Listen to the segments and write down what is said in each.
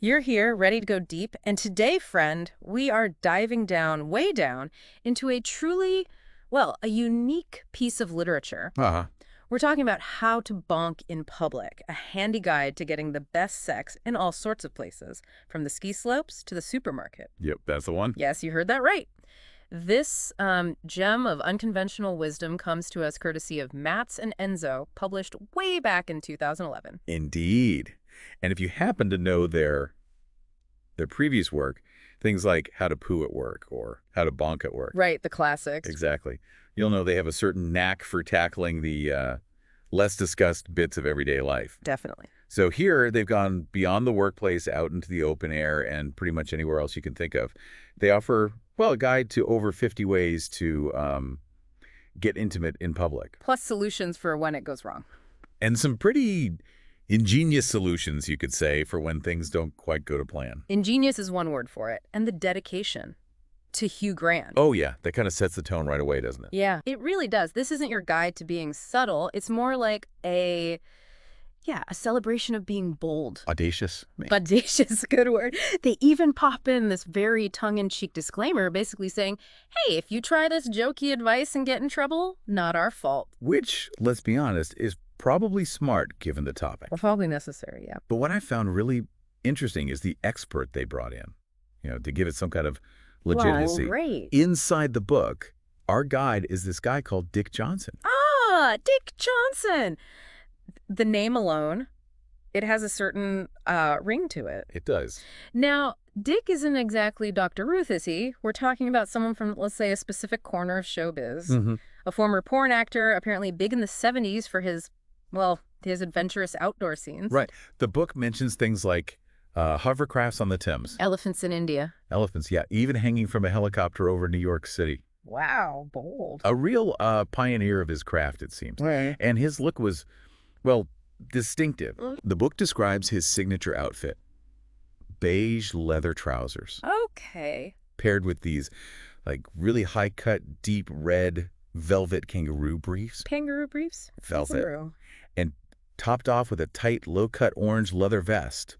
You're here, ready to go deep, and today, friend, we are diving down, way down, into a truly, well, a unique piece of literature. Uh-huh. We're talking about how to bonk in public, a handy guide to getting the best sex in all sorts of places, from the ski slopes to the supermarket. Yep, that's the one. Yes, you heard that right. This gem of unconventional wisdom comes to us courtesy of Mats and Enzo, published way back in 2011. Indeed. And if you happen to know their previous work, things like How to Poo at Work or How to Bonk at Work. Right, the classics. Exactly. You'll know they have a certain knack for tackling the less discussed bits of everyday life. Definitely. So here they've gone beyond the workplace out into the open air and pretty much anywhere else you can think of. They offer, well, a guide to over 50 ways to get intimate in public. Plus solutions for when it goes wrong. And some pretty ingenious solutions, you could say, for when things don't quite go to plan. Ingenious is one word for it. And the dedication to Hugh Grant. Oh, yeah. That kind of sets the tone right away, doesn't it? Yeah, it really does. This isn't your guide to being subtle. It's more like a celebration of being bold. Audacious. Maybe. Audacious, good word. They even pop in this very tongue-in-cheek disclaimer basically saying, hey, if you try this jokey advice and get in trouble, not our fault. Which, let's be honest, is probably smart given the topic. Well, probably necessary, yeah. But what I found really interesting is the expert they brought in, to give it some kind of legitimacy. Wow, great. Inside the book, our guide is this guy called Dick Johnson. Ah, Dick Johnson. The name alone, it has a certain ring to it. It does. Now, Dick isn't exactly Dr. Ruth, is he? We're talking about someone from, let's say, a specific corner of showbiz. Mm-hmm. A former porn actor, apparently big in the 70s for his adventurous outdoor scenes. Right. The book mentions things like hovercrafts on the Thames. Elephants in India. Elephants, yeah. Even hanging from a helicopter over New York City. Wow, bold. A real pioneer of his craft, it seems. Right. And his look was, well, distinctive. The book describes his signature outfit. Beige leather trousers. Okay. Paired with these, like, really high-cut, deep red velvet kangaroo briefs. Kangaroo briefs? Velvet. Kangaroo. And topped off with a tight, low-cut orange leather vest,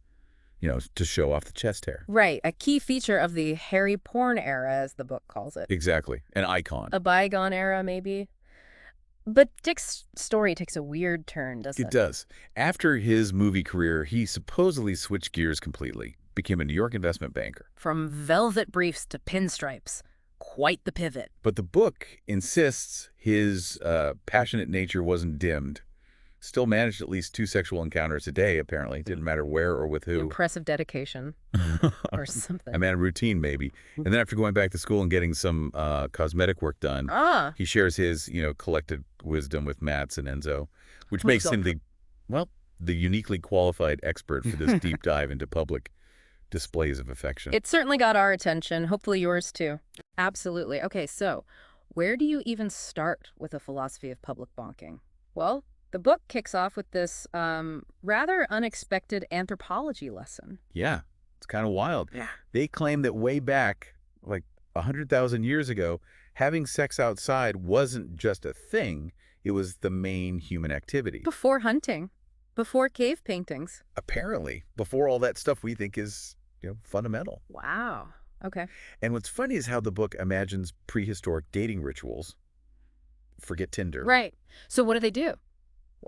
to show off the chest hair. Right. A key feature of the hairy porn era, as the book calls it. Exactly. An icon. A bygone era, maybe. But Dick's story takes a weird turn, doesn't it? It does. After his movie career, he supposedly switched gears completely, became a New York investment banker. From velvet briefs to pinstripes. Quite the pivot. But the book insists his passionate nature wasn't dimmed. Still managed at least 2 sexual encounters a day, apparently. Didn't matter where or with who. Impressive dedication. Or something. A man of routine, maybe. And then after going back to school and getting some cosmetic work done, he shares his, collected wisdom with Mats and Enzo, which makes him the uniquely qualified expert for this deep dive into public displays of affection. It certainly got our attention. Hopefully yours too. Absolutely. Okay, so where do you even start with a philosophy of public bonking? Well, the book kicks off with this rather unexpected anthropology lesson. Yeah, it's kind of wild. Yeah. They claim that way back, like 100,000 years ago, having sex outside wasn't just a thing. It was the main human activity. Before hunting. Before cave paintings. Apparently, before all that stuff we think is, fundamental. Wow. Okay. And what's funny is how the book imagines prehistoric dating rituals. Forget Tinder. Right. So what do they do?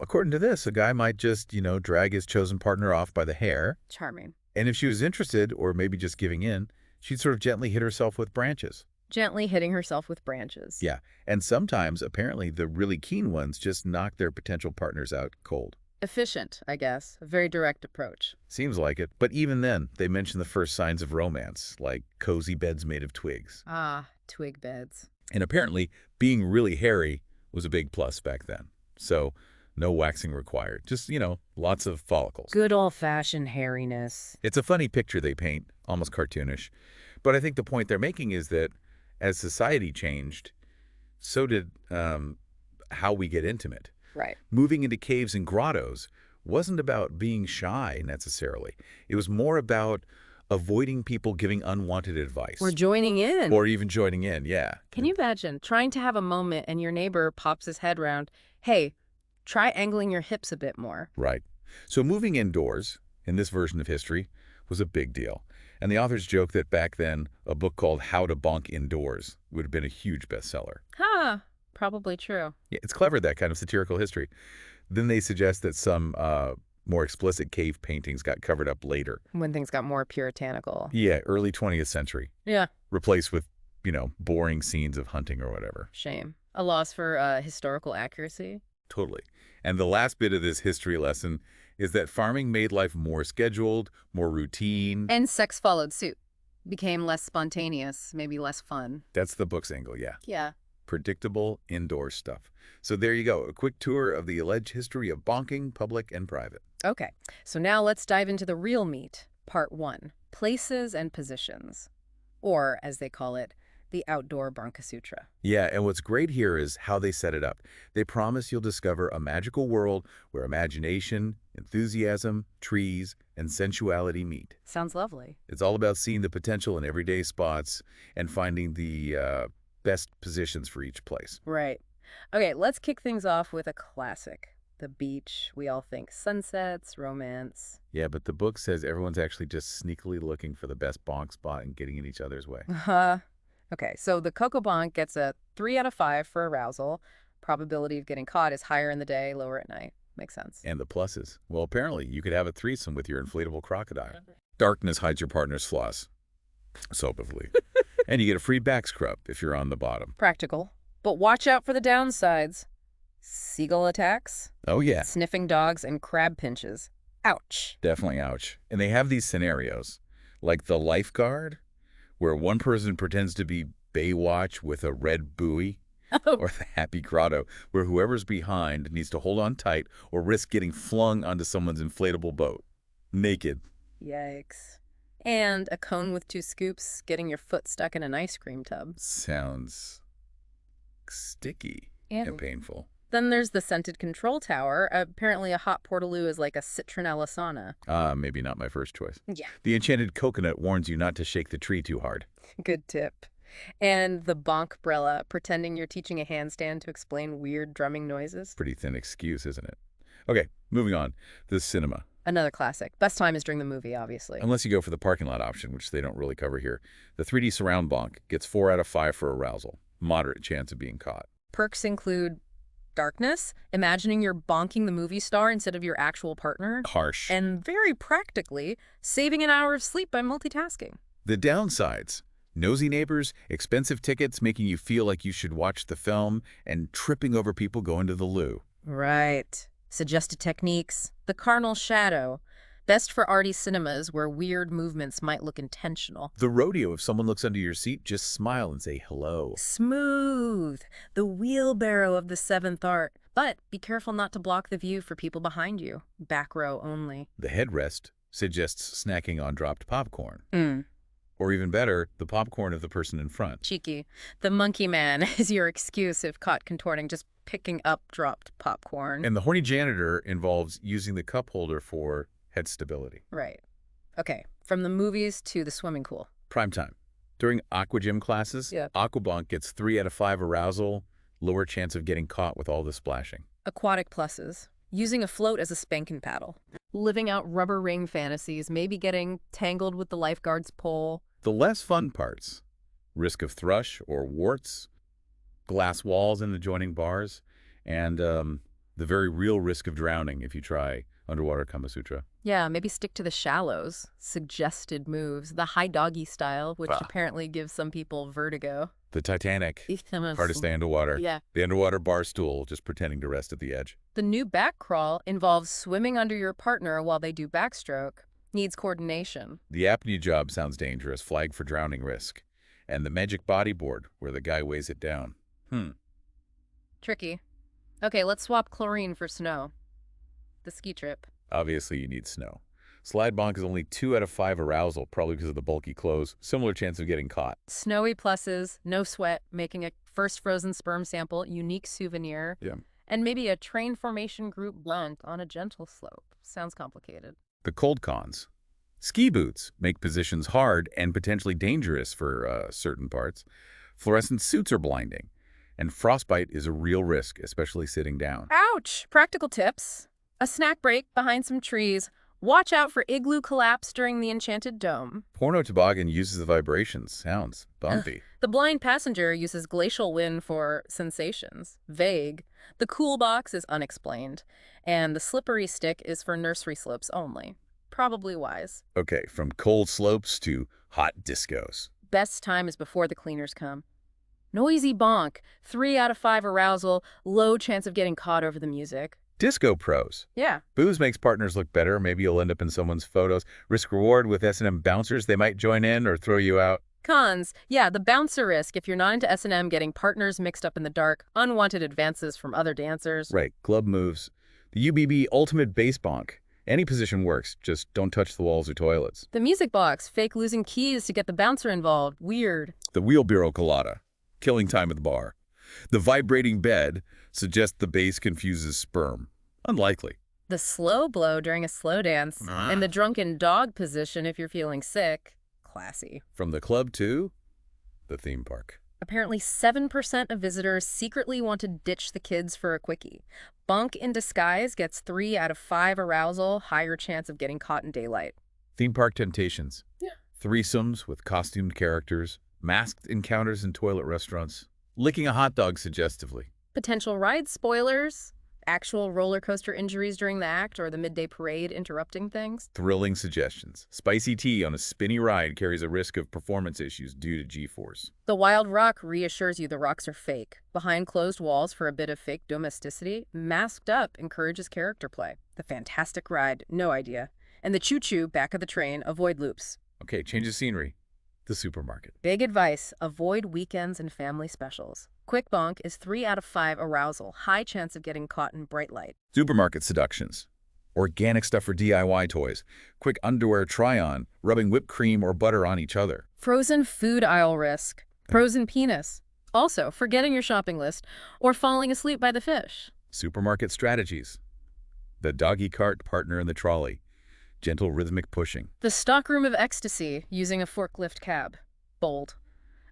According to this, a guy might just, drag his chosen partner off by the hair. Charming. And if she was interested, or maybe just giving in, she'd sort of gently hit herself with branches. Gently hitting herself with branches. Yeah. And sometimes, apparently, the really keen ones just knock their potential partners out cold. Efficient, I guess. A very direct approach. Seems like it. But even then, they mention the first signs of romance, like cozy beds made of twigs. Ah, twig beds. And apparently, being really hairy was a big plus back then. So no waxing required. Just, lots of follicles. Good old-fashioned hairiness. It's a funny picture they paint, almost cartoonish. But I think the point they're making is that as society changed, so did how we get intimate. Right. Moving into caves and grottos wasn't about being shy, necessarily. It was more about avoiding people giving unwanted advice. Or joining in. Or even joining in, yeah. Can you imagine trying to have a moment and your neighbor pops his head round, hey, try angling your hips a bit more. Right. So moving indoors, in this version of history, was a big deal. And the authors joke that back then, a book called How to Bonk Indoors would have been a huge bestseller. Huh, probably true. Yeah, it's clever, that kind of satirical history. Then they suggest that some more explicit cave paintings got covered up later. When things got more puritanical. Yeah, early 20th century. Yeah. Replaced with, boring scenes of hunting or whatever. Shame. A loss for historical accuracy. Totally. And the last bit of this history lesson is that farming made life more scheduled, more routine. And sex followed suit. Became less spontaneous, maybe less fun. That's the book's angle, yeah. Yeah. Predictable indoor stuff. So there you go, a quick tour of the alleged history of bonking, public and private. Okay, so now let's dive into the real meat, part 1, places and positions. Or, as they call it, the outdoor Bonk Sutra. Yeah, and what's great here is how they set it up. They promise you'll discover a magical world where imagination, enthusiasm, trees, and sensuality meet. Sounds lovely. It's all about seeing the potential in everyday spots and finding the best positions for each place. Right. Okay, let's kick things off with a classic. The beach. We all think sunsets, romance. Yeah, but the book says everyone's actually just sneakily looking for the best bonk spot and getting in each other's way. Okay, so the Coco Bonk gets a 3 out of 5 for arousal. Probability of getting caught is higher in the day, lower at night. Makes sense. And the pluses. Well, apparently, you could have a threesome with your inflatable crocodile. Darkness hides your partner's flaws. Soapively. And you get a free back scrub if you're on the bottom. Practical. But watch out for the downsides. Seagull attacks. Oh, yeah. Sniffing dogs and crab pinches. Ouch. Definitely ouch. And they have these scenarios, like the lifeguard, where one person pretends to be Baywatch with a red buoy, or the happy grotto, where whoever's behind needs to hold on tight or risk getting flung onto someone's inflatable boat. Naked. Yikes. And a cone with 2 scoops, getting your foot stuck in an ice cream tub. Sounds sticky and painful. Then there's the scented control tower. Apparently a hot portaloo is like a citronella sauna. Maybe not my first choice. Yeah. The enchanted coconut warns you not to shake the tree too hard. Good tip. And the bonk-brella, pretending you're teaching a handstand to explain weird drumming noises. Pretty thin excuse, isn't it? Okay, moving on. The cinema. Another classic. Best time is during the movie, obviously. Unless you go for the parking lot option, which they don't really cover here. The 3D surround bonk gets 4 out of 5 for arousal. Moderate chance of being caught. Perks include darkness, imagining you're bonking the movie star instead of your actual partner. Harsh. And very practically, saving an hour of sleep by multitasking. The downsides. Nosy neighbors, expensive tickets making you feel like you should watch the film, and tripping over people going to the loo. Right. Suggested techniques. The carnal shadow. Best for arty cinemas where weird movements might look intentional. The rodeo, if someone looks under your seat, just smile and say hello. Smooth. The wheelbarrow of the 7th art. But be careful not to block the view for people behind you. Back row only. The headrest suggests snacking on dropped popcorn. Mm. Or even better, the popcorn of the person in front. Cheeky. The monkey man is your excuse if caught contorting, just picking up dropped popcorn. And the horny janitor involves using the cup holder for head stability. Right. Okay, from the movies to the swimming pool. Prime time. During aqua gym classes, Aquabonk gets 3 out of 5 arousal, lower chance of getting caught with all the splashing. Aquatic pluses. Using a float as a spankin' paddle. Living out rubber ring fantasies, maybe getting tangled with the lifeguard's pole. The less fun parts, risk of thrush or warts, glass walls in adjoining bars, and the very real risk of drowning if you try underwater Kama Sutra. Yeah, maybe stick to the shallows. Suggested moves. The high doggy style, which apparently gives some people vertigo. The Titanic. Hard to stay underwater. Yeah. The underwater bar stool, just pretending to rest at the edge. The new back crawl involves swimming under your partner while they do backstroke. Needs coordination. The apnea job sounds dangerous. Flag for drowning risk. And the magic bodyboard, where the guy weighs it down. Tricky. Okay, let's swap chlorine for snow. The ski trip. Obviously, you need snow. Slide bonk is only 2 out of 5 arousal, probably because of the bulky clothes. Similar chance of getting caught. Snowy pluses, no sweat, making a first frozen sperm sample, unique souvenir. Yeah. And maybe a train formation group blend on a gentle slope. Sounds complicated. The cold cons. Ski boots make positions hard and potentially dangerous for certain parts. Fluorescent suits are blinding. And frostbite is a real risk, especially sitting down. Ouch! Practical tips. A snack break behind some trees, Watch out for igloo collapse during the enchanted dome. Porno toboggan uses the vibrations. Sounds bumpy. The blind passenger uses glacial wind for sensations. Vague. The cool box is unexplained. And the slippery stick is for nursery slopes only. Probably wise. Okay, from cold slopes to hot discos. Best time is before the cleaners come. Noisy bonk. 3 out of 5 arousal. Low chance of getting caught over the music. Disco pros. Yeah. Booze makes partners look better. Maybe you'll end up in someone's photos. Risk reward with S&M bouncers. They might join in or throw you out. Cons. Yeah, the bouncer risk if you're not into S&M, getting partners mixed up in the dark, unwanted advances from other dancers. Right. Club moves. The UBB ultimate bass bonk. Any position works. Just don't touch the walls or toilets. The music box. Fake losing keys to get the bouncer involved. Weird. The wheelbarrow colada. Killing time at the bar. The vibrating bed suggests the bass confuses sperm. Unlikely. The slow blow during a slow dance. And the drunken dog position if you're feeling sick. Classy. From the club to the theme park. Apparently 7% of visitors secretly want to ditch the kids for a quickie. Bunk in disguise gets 3 out of 5 arousal, higher chance of getting caught in daylight. Theme park temptations. Yeah. Threesomes with costumed characters. Masked encounters in toilet restaurants. Licking a hot dog suggestively. Potential ride spoilers. Actual roller coaster injuries during the act or the midday parade interrupting things. Thrilling suggestions. Spicy tea on a spinny ride carries a risk of performance issues due to G-force. The wild rock reassures you the rocks are fake. Behind closed walls for a bit of fake domesticity. Masked up encourages character play. The fantastic ride, no idea. And the choo-choo back of the train, avoid loops. Okay, change of scenery. The supermarket. Big advice, avoid weekends and family specials. Quick bonk is 3 out of 5 arousal, high chance of getting caught in bright light. Supermarket seductions. Organic stuff for DIY toys. Quick underwear try-on, rubbing whipped cream or butter on each other. Frozen food aisle risk. Frozen penis. Also, forgetting your shopping list or falling asleep by the fish. Supermarket strategies. The doggy cart partner in the trolley. Gentle rhythmic pushing. The stockroom of ecstasy, using a forklift cab. Bold.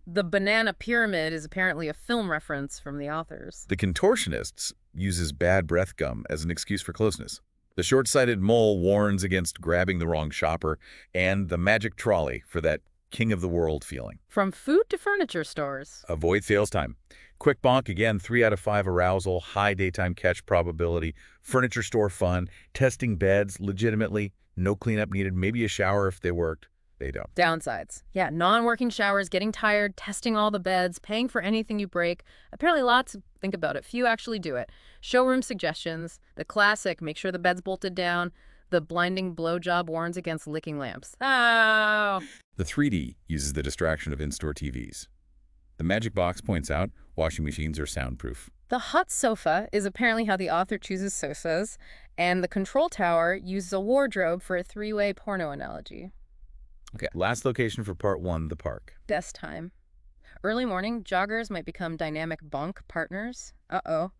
The banana pyramid is apparently a film reference from the authors. The contortionists uses bad breath gum as an excuse for closeness. The short-sighted mole warns against grabbing the wrong shopper, and the magic trolley for that king of the world feeling. From food to furniture stores. Avoid sales time. Quick bonk, again, 3 out of 5 arousal, high daytime catch probability, furniture store fun, testing beds legitimately, no cleanup needed, maybe a shower if they worked. They don't. Downsides. Yeah, non-working showers, getting tired, testing all the beds, paying for anything you break. Apparently lots, think about it, few actually do it. Showroom suggestions. The classic, make sure the bed's bolted down. The blinding blowjob warns against licking lamps. Oh! The 3D uses the distraction of in-store TVs. The magic box points out washing machines are soundproof. The hot sofa is apparently how the author chooses sofas, and the control tower uses a wardrobe for a 3-way porno analogy. Okay, last location for part 1, the park. Best time. Early morning, joggers might become dynamic bonk partners. Uh-oh.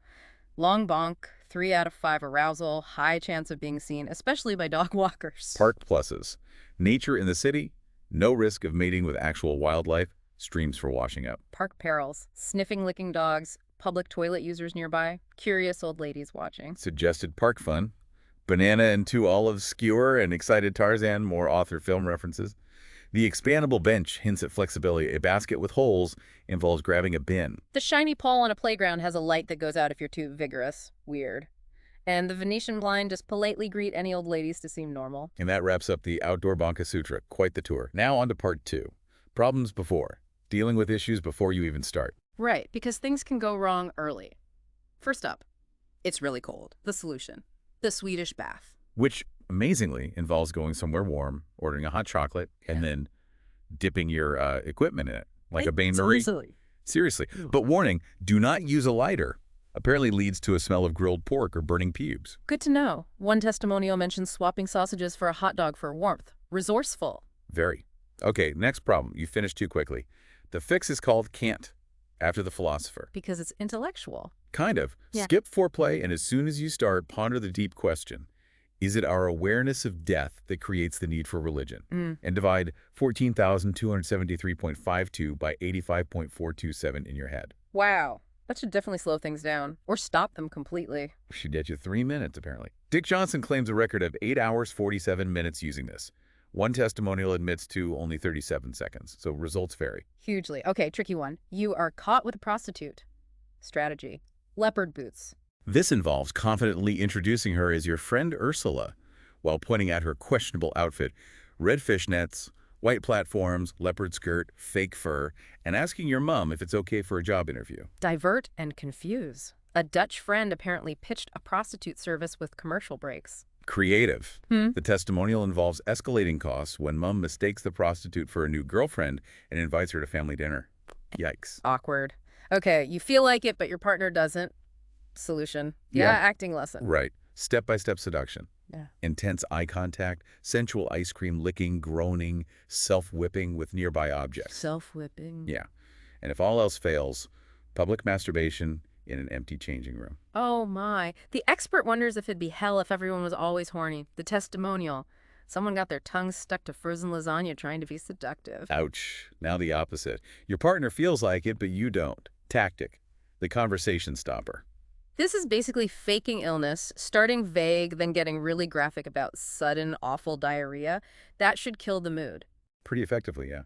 Long bonk, 3 out of 5 arousal, high chance of being seen, especially by dog walkers. Park pluses. Nature in the city, no risk of mating with actual wildlife, streams for washing up. Park perils, sniffing, licking dogs, public toilet users nearby, curious old ladies watching. Suggested park fun. Banana and 2 olives skewer and excited Tarzan, more author film references. The expandable bench hints at flexibility. A basket with holes involves grabbing a bin. The shiny pole on a playground has a light that goes out if you're too vigorous. Weird. And the Venetian blind just politely greet any old ladies to seem normal. And that wraps up the Outdoor Bonka Sutra. Quite the tour. Now on to part 2. Problems before. Dealing with issues before you even start. Right, because things can go wrong early. First up, it's really cold. The solution. The Swedish bath. Which, amazingly, involves going somewhere warm, ordering a hot chocolate, and then dipping your equipment in it, like a bain-marie. Seriously. But warning, do not use a lighter. Apparently leads to a smell of grilled pork or burning pubes. Good to know. One testimonial mentions swapping sausages for a hot dog for warmth. Resourceful. Very. Okay, next problem. You finished too quickly. The fix is called can't, after the philosopher. Because it's intellectual. Kind of. Yeah. Skip foreplay, and as soon as you start, ponder the deep question. Is it our awareness of death that creates the need for religion? And divide 14,273.52 by 85.427 in your head. Wow. That should definitely slow things down. Or stop them completely. Should get you 3 minutes, apparently. Dick Johnson claims a record of 8 hours, 47 minutes using this. One testimonial admits to only 37 seconds, so results vary. Hugely. Okay, tricky one. You are caught with a prostitute. Strategy. Leopard boots. This involves confidently introducing her as your friend Ursula, while pointing out her questionable outfit, red fishnets, white platforms, leopard skirt, fake fur, and asking your mom if it's okay for a job interview. Divert and confuse. A Dutch friend apparently pitched a prostitute service with commercial breaks. Creative. The testimonial involves escalating costs when mom mistakes the prostitute for a new girlfriend and invites her to family dinner. Yikes. Awkward. Okay, you feel like it, but your partner doesn't. Solution. Yeah, acting lesson. Right. Step-by-step seduction. Yeah. Intense eye contact, sensual ice cream licking, groaning, self-whipping with nearby objects. Self-whipping. Yeah. And if all else fails, public masturbation in an empty changing room. Oh my. The expert wonders if it'd be hell if everyone was always horny. The testimonial. Someone got their tongue stuck to frozen lasagna trying to be seductive. Ouch. Now the opposite. Your partner feels like it, but you don't. Tactic. The conversation stopper. This is basically faking illness, starting vague, then getting really graphic about sudden, awful diarrhea. That should kill the mood. Pretty effectively, yeah.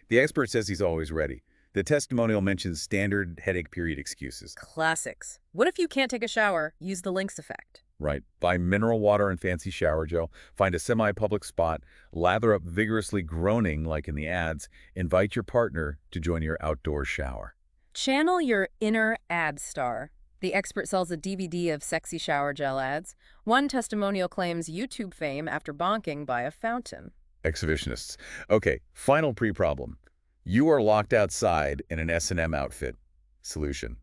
The expert says he's always ready. The testimonial mentions standard headache period excuses. Classics. What if you can't take a shower? Use the Lynx effect. Right. Buy mineral water and fancy shower gel, find a semi-public spot, lather up vigorously groaning like in the ads, invite your partner to join your outdoor shower. Channel your inner ad star. The expert sells a DVD of sexy shower gel ads. One testimonial claims YouTube fame after bonking by a fountain. Exhibitionists. Okay, final pre-problem. You are locked outside in an S&M outfit. Solution.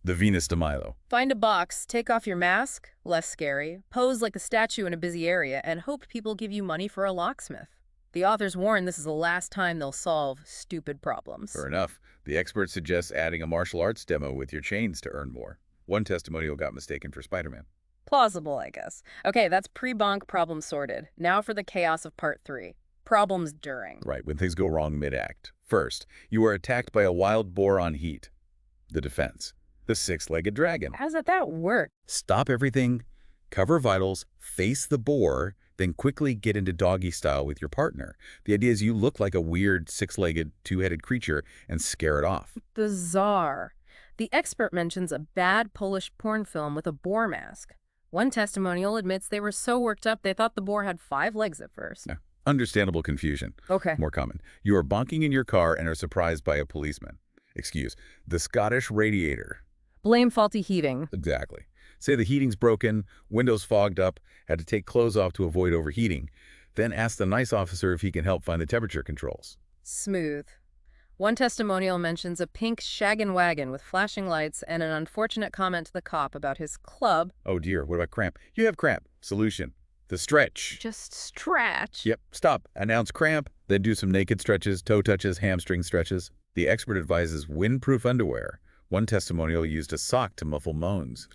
The Venus de Milo. Find a box, take off your mask, less scary, pose like a statue in a busy area, and hope people give you money for a locksmith. The authors warn this is the last time they'll solve stupid problems. Fair enough. The expert suggests adding a martial arts demo with your chains to earn more. One testimonial got mistaken for Spider-Man. Plausible, I guess. Okay, that's pre-bonk problem sorted. Now for the chaos of part 3. Problems during. Right, when things go wrong mid-act. First, you are attacked by a wild boar on heat. The defense. The six-legged dragon. How does that work? Stop everything, cover vitals, face the boar, then quickly get into doggy style with your partner. The idea is you look like a weird six-legged, two-headed creature and scare it off. Bizarre. The expert mentions a bad Polish porn film with a boar mask. One testimonial admits they were so worked up they thought the boar had 5 legs at first. Yeah. Understandable confusion. Okay. More common. You are bonking in your car and are surprised by a policeman. Excuse. The Scottish radiator. Blame faulty heating. Exactly. Say the heating's broken, windows fogged up, had to take clothes off to avoid overheating. Then ask the nice officer if he can help find the temperature controls. Smooth. One testimonial mentions a pink shaggin' wagon with flashing lights and an unfortunate comment to the cop about his club. Oh dear, what about cramp? You have cramp. Solution. The stretch. Just stretch. Yep, stop. Announce cramp, then do some naked stretches, toe touches, hamstring stretches. The expert advises windproof underwear. One testimonial used a sock to muffle moans.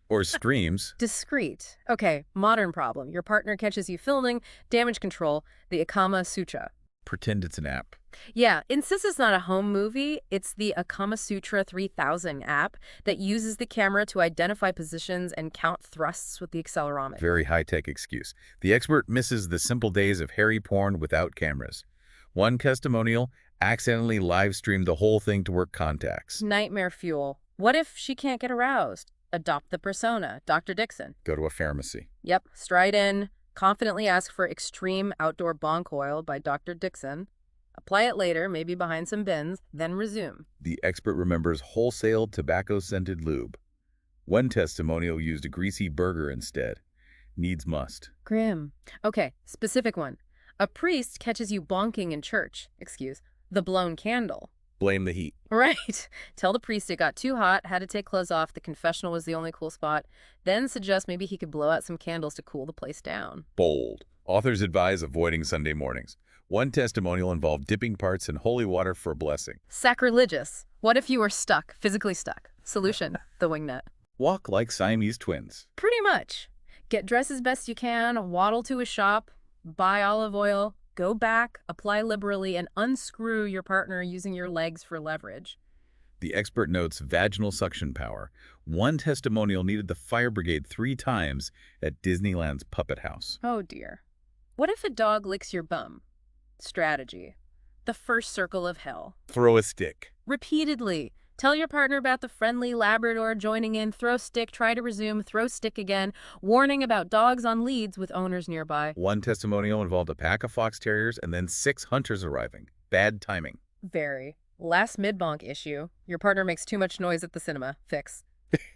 Or screams. Discreet. Okay, modern problem. Your partner catches you filming, damage control, the Akama Sutra. Pretend it's an app. Yeah, insists it's not a home movie. It's the Akama Sutra 3000 app that uses the camera to identify positions and count thrusts with the accelerometer. Very high-tech excuse. The expert misses the simple days of hairy porn without cameras. One testimonial accidentally live-streamed the whole thing to work contacts. Nightmare fuel. What if she can't get aroused? Adopt the persona, Dr. Dixon. Go to a pharmacy. Yep, stride in, confidently ask for extreme outdoor bonk oil by Dr. Dixon. Apply it later, maybe behind some bins, then resume. The expert remembers wholesale tobacco-scented lube. One testimonial used a greasy burger instead. Needs must. Grim. Okay, specific one. A priest catches you bonking in church. Excuse. The blown candle. Blame the heat. Right. Tell the priest it got too hot, had to take clothes off, the confessional was the only cool spot. Then suggest maybe he could blow out some candles to cool the place down. Bold. Authors advise avoiding Sunday mornings. One testimonial involved dipping parts in holy water for a blessing. Sacrilegious. What if you were stuck, physically stuck? Solution, the wingnet. Walk like Siamese twins. Pretty much. Get dressed as best you can, waddle to a shop, buy olive oil, go back, apply liberally, and unscrew your partner using your legs for leverage. The expert notes vaginal suction power. One testimonial needed the fire brigade 3 times at Disneyland's Puppet House. Oh dear. What if a dog licks your bum? Strategy. The first circle of hell. Throw a stick. Repeatedly. Tell your partner about the friendly Labrador joining in, throw stick, try to resume, throw stick again. Warning about dogs on leads with owners nearby. One testimonial involved a pack of fox terriers and then 6 hunters arriving. Bad timing. Very. Last mid-bonk issue. Your partner makes too much noise at the cinema. Fix.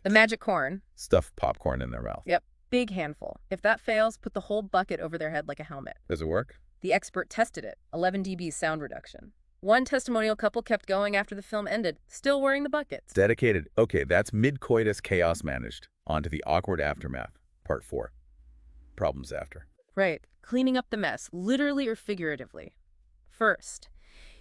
The magic corn. Stuff popcorn in their mouth. Yep. Big handful. If that fails, put the whole bucket over their head like a helmet. Does it work? The expert tested it. 11 dB sound reduction. One testimonial couple kept going after the film ended, still wearing the buckets. Dedicated. Okay, that's mid-coitus chaos managed. On to the awkward aftermath. Part 4. Problems after. Right. Cleaning up the mess, literally or figuratively. First,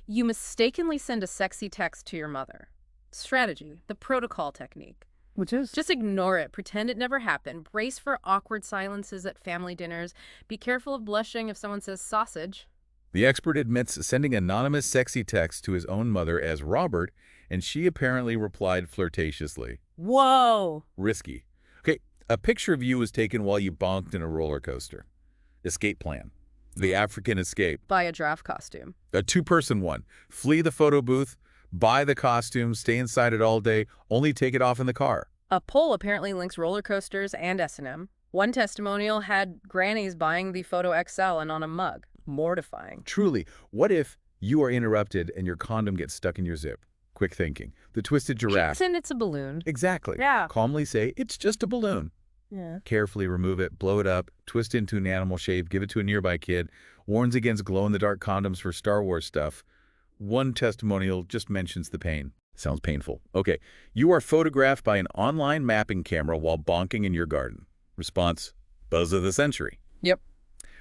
you mistakenly send a sexy text to your mother. Strategy, the protocol technique. Which is? Just ignore it. Pretend it never happened. Brace for awkward silences at family dinners. Be careful of blushing if someone says sausage. The expert admits sending anonymous sexy text to his own mother as Robert, and she apparently replied flirtatiously. Whoa! Risky. Okay, a picture of you was taken while you bonked in a roller coaster. Escape plan. The African escape. Buy a giraffe costume. A 2-person one. Flee the photo booth, buy the costume, stay inside it all day, only take it off in the car. A poll apparently links roller coasters and S&M. One testimonial had grannies buying the Photo XL and on a mug. Mortifying. Truly, what if you are interrupted and your condom gets stuck in your zip? Quick thinking. The twisted giraffe. And it's a balloon. Exactly. Yeah. Calmly say, it's just a balloon. Yeah. Carefully remove it, blow it up, twist it into an animal shape, give it to a nearby kid, warns against glow-in-the-dark condoms for Star Wars stuff. One testimonial just mentions the pain. Sounds painful. Okay, you are photographed by an online mapping camera while bonking in your garden. Response, buzz of the century. Yep.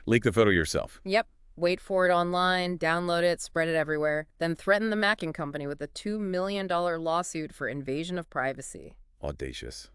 Leak the photo yourself. Yep. Wait for it online, download it, spread it everywhere, then threaten the macking company with a $2 million lawsuit for invasion of privacy. Audacious.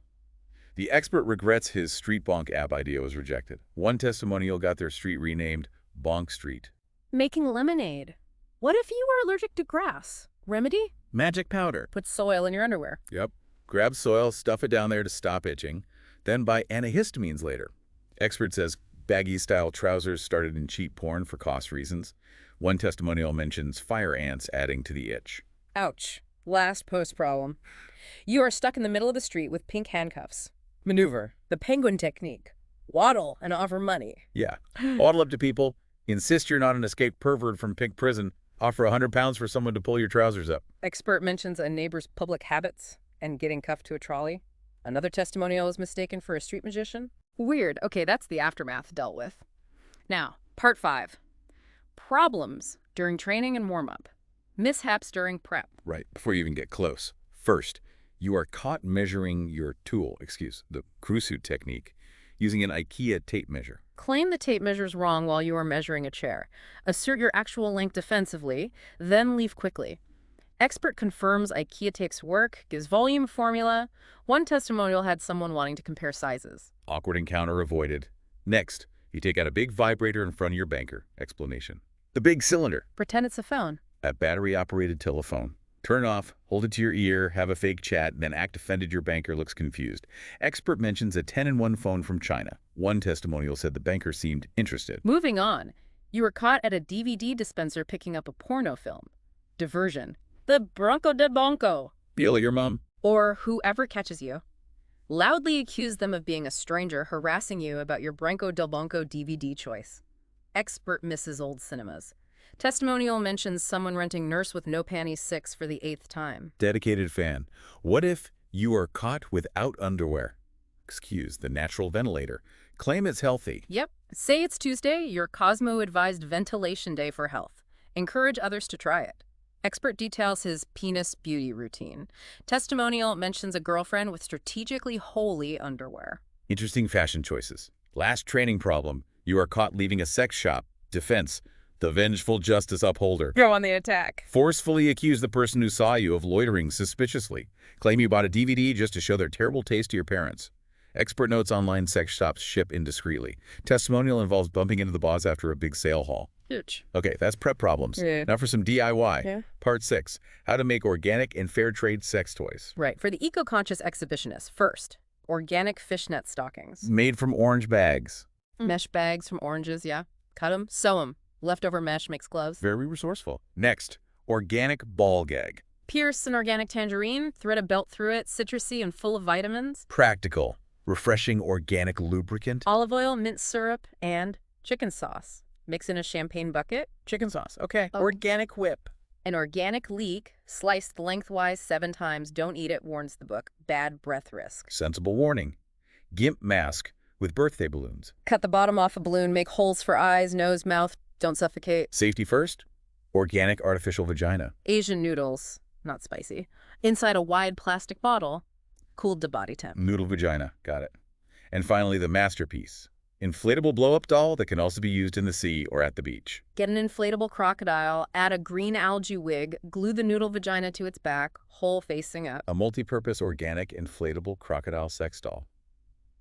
The expert regrets his street bonk app idea was rejected. One testimonial got their street renamed Bonk Street. Making lemonade. What if you were allergic to grass? Remedy? Magic powder. Put soil in your underwear. Yep. Grab soil, stuff it down there to stop itching, then buy antihistamines later. Expert says baggy-style trousers started in cheap porn for cost reasons. One testimonial mentions fire ants adding to the itch. Ouch. Last post problem. You are stuck in the middle of the street with pink handcuffs. Maneuver. The penguin technique. Waddle and offer money. Yeah. Waddle up to people. Insist you're not an escaped pervert from pink prison. Offer £100 for someone to pull your trousers up. Expert mentions a neighbor's public habits and getting cuffed to a trolley. Another testimonial was mistaken for a street magician. Weird. Okay, that's the aftermath dealt with. Now, part 5. Problems during training and warm-up. Mishaps during prep. Right, before you even get close. First, you are caught measuring your tool, the crew suit technique, using an IKEA tape measure. Claim the tape measures wrong while you are measuring a chair. Assert your actual length defensively, then leave quickly. Expert confirms IKEA tapes work, gives volume formula. One testimonial had someone wanting to compare sizes. Awkward encounter avoided. Next, you take out a big vibrator in front of your banker. Explanation. The big cylinder. Pretend it's a phone. A battery-operated telephone. Turn off, hold it to your ear, have a fake chat, then act offended your banker looks confused. Expert mentions a 10-in-1 phone from China. One testimonial said the banker seemed interested. Moving on. You were caught at a DVD dispenser picking up a porno film. Diversion. The Bronco de Bonko. Yell at your mom. Or whoever catches you. Loudly accuse them of being a stranger harassing you about your Branco del Bonco DVD choice. Expert misses old cinemas. Testimonial mentions someone renting Nurse with No Panties 6 for the 8th time. Dedicated fan. What if you are caught without underwear? Excuse the natural ventilator. Claim it's healthy. Yep. Say it's Tuesday, your Cosmo-advised ventilation day for health. Encourage others to try it. Expert details his penis beauty routine. Testimonial mentions a girlfriend with strategically holy underwear. Interesting fashion choices. Last training problem. You are caught leaving a sex shop. Defense. The vengeful justice upholder. Go on the attack. Forcefully accuse the person who saw you of loitering suspiciously. Claim you bought a DVD just to show their terrible taste to your parents. Expert notes online sex shops ship indiscreetly. Testimonial involves bumping into the boss after a big sale haul. Huge. Okay, that's prep problems. Yeah. Now for some DIY. Yeah. Part 6, how to make organic and fair trade sex toys. Right. For the eco-conscious exhibitionist, first, organic fishnet stockings. Made from orange bags. Mesh bags from oranges, yeah. Cut them, sew them. Leftover mesh makes gloves. Very resourceful. Next, organic ball gag. Pierce an organic tangerine, thread a belt through it, citrusy and full of vitamins. Practical. Refreshing organic lubricant. Olive oil, mint syrup, and chicken sauce. Mix in a champagne bucket. Chicken sauce. Okay. Oh. Organic whip. An organic leek, sliced lengthwise 7 times. Don't eat it, warns the book. Bad breath risk. Sensible warning. Gimp mask with birthday balloons. Cut the bottom off a balloon, make holes for eyes, nose, mouth. Don't suffocate. Safety first. Organic artificial vagina. Asian noodles, not spicy. Inside a wide plastic bottle, cooled to body temp. Noodle vagina. Got it. And finally, the masterpiece. Inflatable blow-up doll that can also be used in the sea or at the beach. Get an inflatable crocodile, add a green algae wig, glue the noodle vagina to its back, hole facing up. A multi-purpose organic inflatable crocodile sex doll.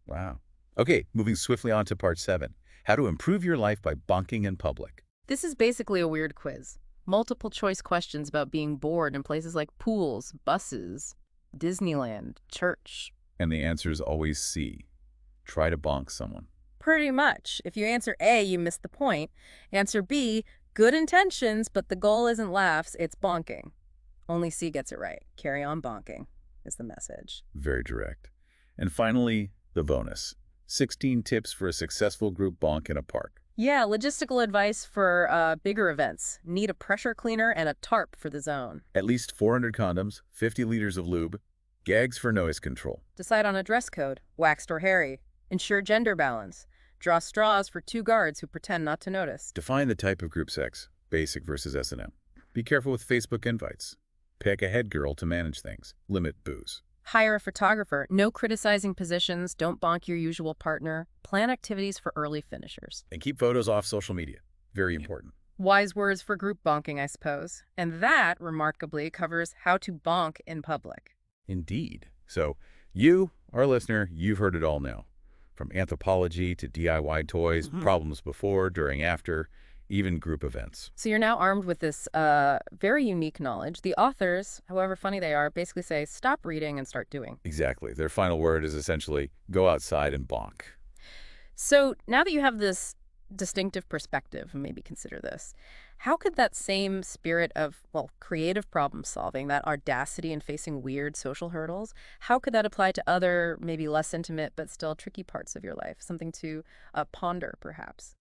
Wow. Okay, moving swiftly on to part 7. How to improve your life by bonking in public. This is basically a weird quiz. Multiple choice questions about being bored in places like pools, buses, Disneyland, church. And the answer is always C. Try to bonk someone. Pretty much. If you answer A, you miss the point. Answer B, good intentions, but the goal isn't laughs, it's bonking. Only C gets it right. Carry on bonking is the message. Very direct. And finally, the bonus. 16 tips for a successful group bonk in a park. Yeah, logistical advice for bigger events. Need a pressure cleaner and a tarp for the zone. At least 400 condoms, 50 liters of lube, gags for noise control. Decide on a dress code, waxed or hairy. Ensure gender balance. Draw straws for 2 guards who pretend not to notice. Define the type of group sex, basic versus S&M. Be careful with Facebook invites. Pick a head girl to manage things. Limit booze. Hire a photographer. No criticizing positions. Don't bonk your usual partner. Plan activities for early finishers. And keep photos off social media. Very important. Wise words for group bonking, I suppose. And that, remarkably, covers how to bonk in public. Indeed. So you, our listener, you've heard it all now. From anthropology to DIY toys, problems before, during, after, even group events. So you're now armed with this very unique knowledge. The authors, however funny they are, basically say, stop reading and start doing. Exactly. Their final word is essentially, go outside and bonk. So now that you have this distinctive perspective, and maybe consider this, how could that same spirit of, well, creative problem solving, that audacity in facing weird social hurdles, how could that apply to other, maybe less intimate, but still tricky parts of your life? Something to ponder, perhaps.